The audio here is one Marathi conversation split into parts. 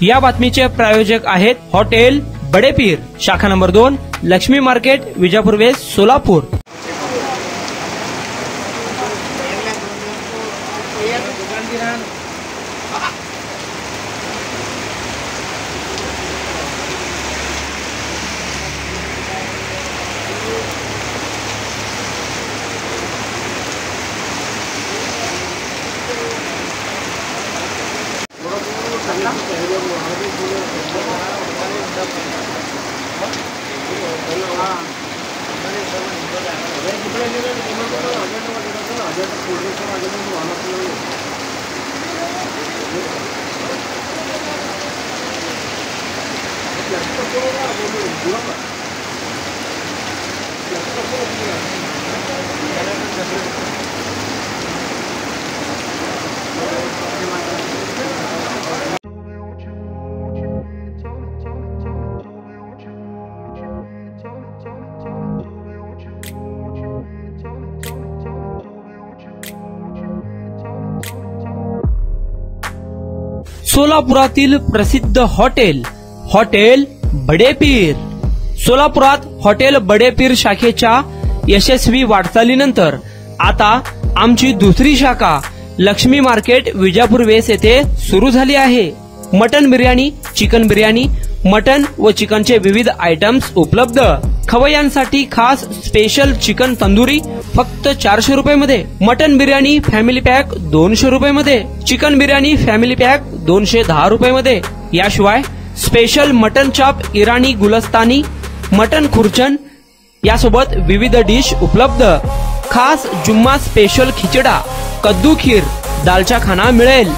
या बातमीचे प्रायोजक आहेत हॉटेल बडेपीर, शाखा number 2, Laxmi market, Vijapur west, Solapur. सोलापुरातील प्रसिद्ध हॉटेल बडेपीर। सोलापुरात हॉटेल बडेपीर शाखेच्या यशस्वी वाटचालीनंतर आता आमची दुसरी शाखा लक्ष्मी मार्केट, विजापूर वेस्ट येथे सुरू झाली आहे। Mutton biryani, chicken biryani, mutton व चिकनचे विविध आयटम्स उपलब्ध। खवय्यांसाठी खास स्पेशल चिकन तंदुरी फक्त 400 रुपये मध्ये, मटन बिर्याणी फॅमिली पॅक 200 रुपये मध्ये, चिकन बिर्याणी फॅमिली पॅक 210 रुपये मध्ये। याशिवाय स्पेशल मटन चाप, इराणी गुलस्तानी, मटन खुर्चन यासोबत विविध डिश उपलब्ध। खास जुम्मा स्पेशल खिचडा, कद्दू खीर, दालचा खाना मिळेल।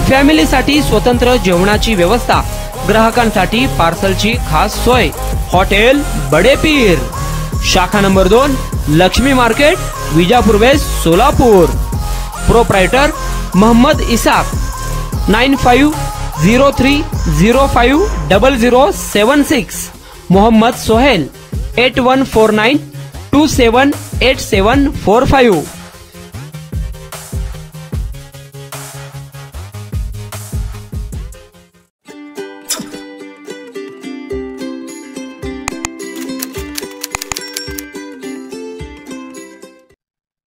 फॅमिलीसाठी स्वतंत्र जेवणाची व्यवस्था, ग्राहकांसाठी पार्सलची खास सोय। हॉटेल बडेपीर, शाखा number 2, Laxmi market, Vijapur west, Solapur. Proprietor Mohammad Isaq, 9503050076। Mohammad Sohail, 8149278745।